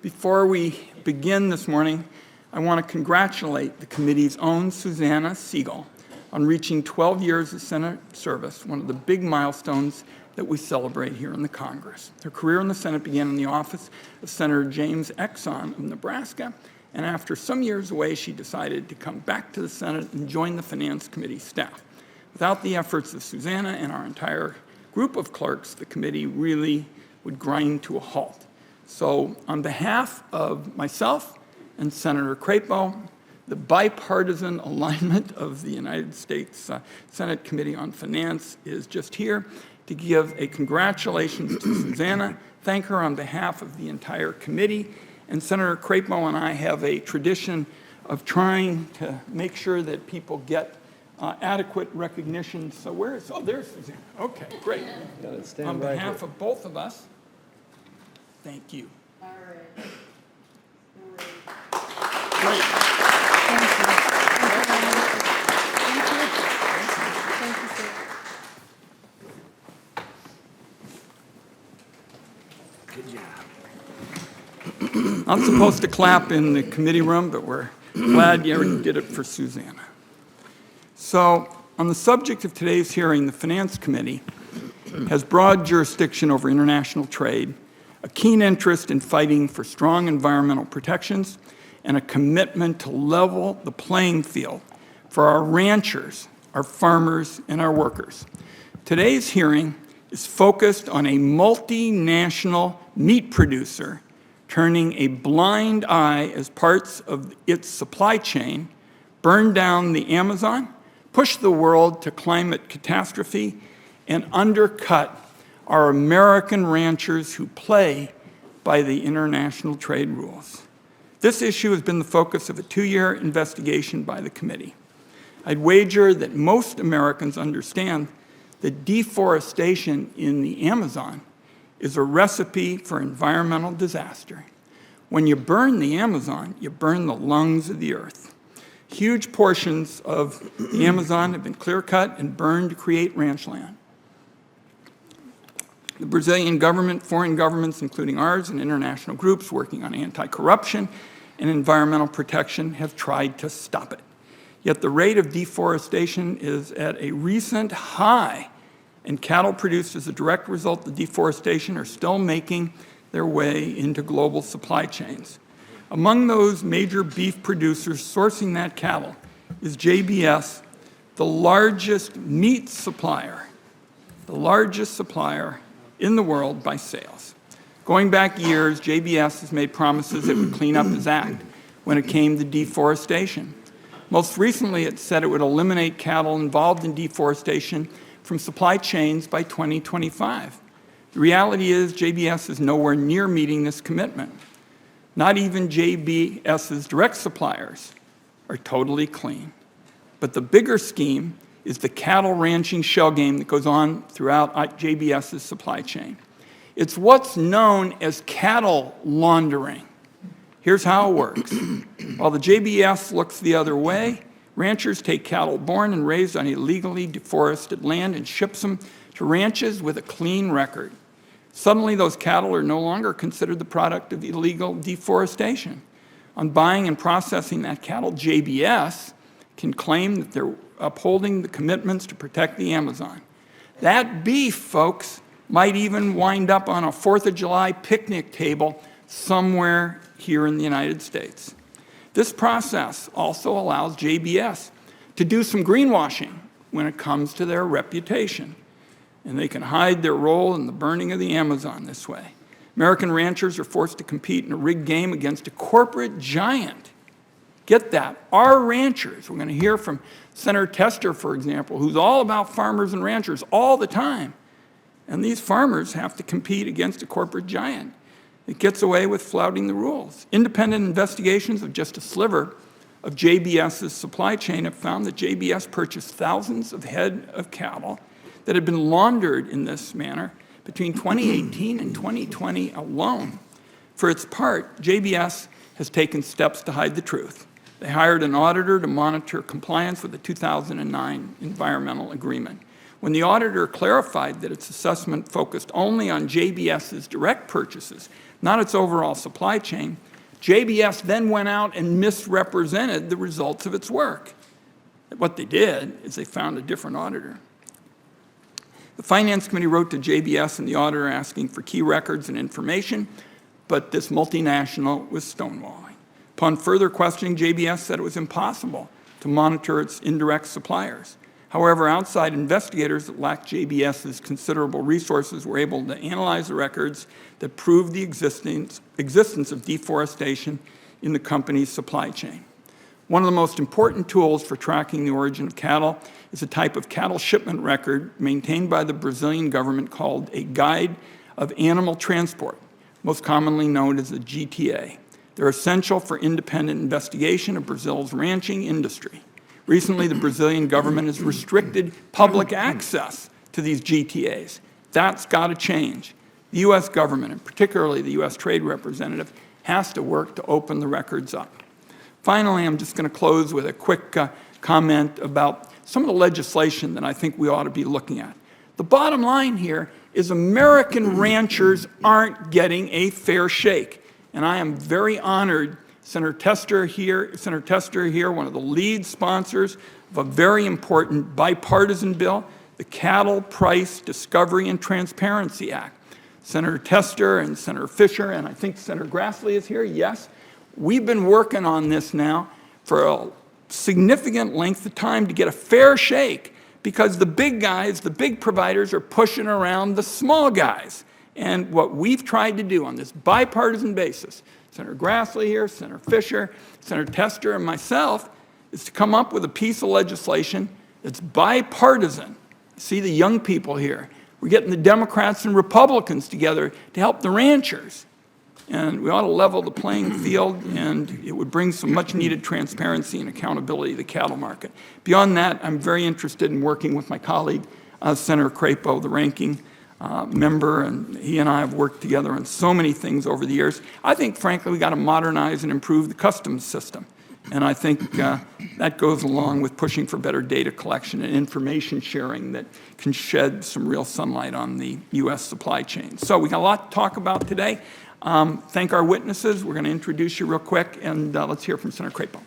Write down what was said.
Before we begin this morning, I want to congratulate the committee's own Susanna Siegel on reaching 12 years of Senate service, one of the big milestones that we celebrate here in the Congress. Her career in the Senate began in the office of Senator James Exon of Nebraska, and after some years away, she decided to come back to the Senate and join the Finance Committee staff. Without the efforts of Susanna and our entire group of clerks, the committee really would grind to a halt. So on behalf of myself and Senator Crapo, the bipartisan alignment of the United States Senate Committee on Finance is just here to give a congratulations to Susanna, thank her on behalf of the entire committee, and Senator Crapo and I have a tradition of trying to make sure that people get adequate recognition. So there's Susanna. Okay, great. On behalf of both of us, thank you. All right. Great. Good job. I'm supposed to clap in the committee room, but we're glad you did it for Susanna. So, on the subject of today's hearing, the Finance Committee has broad jurisdiction over international trade, a keen interest in fighting for strong environmental protections, and a commitment to level the playing field for our ranchers, our farmers, and our workers. Today's hearing is focused on a multinational meat producer turning a blind eye as parts of its supply chain burn down the Amazon, push the world to climate catastrophe, and undercut our American ranchers who play by the international trade rules. This issue has been the focus of a 2-year investigation by the committee. I'd wager that most Americans understand that deforestation in the Amazon is a recipe for environmental disaster. When you burn the Amazon, you burn the lungs of the earth. Huge portions of the Amazon have been clear-cut and burned to create ranch land. The Brazilian government, foreign governments, including ours, and international groups working on anti-corruption and environmental protection have tried to stop it. Yet the rate of deforestation is at a recent high, and cattle produced as a direct result of deforestation are still making their way into global supply chains. Among those major beef producers sourcing that cattle is JBS, the largest meat supplier, in the world by sales. Going back years, JBS has made promises it would clean up its act when it came to deforestation. Most recently, it said it would eliminate cattle involved in deforestation from supply chains by 2025. The reality is JBS is nowhere near meeting this commitment. Not even JBS's direct suppliers are totally clean. But the bigger scheme is the cattle ranching shell game that goes on throughout JBS's supply chain. It's what's known as cattle laundering. Here's how it works. While the JBS looks the other way, ranchers take cattle born and raised on illegally deforested land and ships them to ranches with a clean record. Suddenly, those cattle are no longer considered the product of illegal deforestation. On buying and processing that cattle, JBS can claim that they're upholding the commitments to protect the Amazon. That beef, folks, might even wind up on a 4th of July picnic table somewhere here in the United States. This process also allows JBS to do some greenwashing when it comes to their reputation, and they can hide their role in the burning of the Amazon this way. American ranchers are forced to compete in a rigged game against a corporate giant. Get that, our ranchers. We're going to hear from Senator Tester, for example, who's all about farmers and ranchers all the time. And these farmers have to compete against a corporate giant. It gets away with flouting the rules. Independent investigations of just a sliver of JBS's supply chain have found that JBS purchased thousands of head of cattle that had been laundered in this manner between 2018 and 2020 alone. For its part, JBS has taken steps to hide the truth. They hired an auditor to monitor compliance with the 2009 environmental agreement. When the auditor clarified that its assessment focused only on JBS's direct purchases, not its overall supply chain, JBS then went out and misrepresented the results of its work. What they did is they found a different auditor. The Finance Committee wrote to JBS and the auditor asking for key records and information, but this multinational was stonewalling. Upon further questioning, JBS said it was impossible to monitor its indirect suppliers. However, outside investigators that lacked JBS's considerable resources were able to analyze the records that proved the existence of deforestation in the company's supply chain. One of the most important tools for tracking the origin of cattle is a type of cattle shipment record maintained by the Brazilian government called a Guide of Animal Transport, most commonly known as a GTA. They're essential for independent investigation of Brazil's ranching industry. Recently, the Brazilian government has restricted public access to these GTAs. That's got to change. The U.S. government, and particularly the U.S. Trade Representative, has to work to open the records up. Finally, I'm just going to close with a quick comment about some of the legislation that I think we ought to be looking at. The bottom line here is American ranchers aren't getting a fair shake. And I am very honored Senator Tester here, one of the lead sponsors of a very important bipartisan bill, the Cattle Price Discovery and Transparency Act. Senator Tester and Senator Fisher, and I think Senator Grassley is here, yes. We've been working on this now for a significant length of time to get a fair shake because the big guys, the big providers are pushing around the small guys. And what we've tried to do on this bipartisan basis, Senator Grassley here, Senator Fisher, Senator Tester, and myself, is to come up with a piece of legislation that's bipartisan. See the young people here. We're getting the Democrats and Republicans together to help the ranchers. And we ought to level the playing field, and it would bring some much-needed transparency and accountability to the cattle market. Beyond that, I'm very interested in working with my colleague, Senator Crapo, the ranking member, and he and I have worked together on so many things over the years. I think, frankly, we've got to modernize and improve the customs system. And I think that goes along with pushing for better data collection and information sharing that can shed some real sunlight on the U.S. supply chain. So we got a lot to talk about today. Thank our witnesses. We're going to introduce you real quick, and let's hear from Senator Crapo.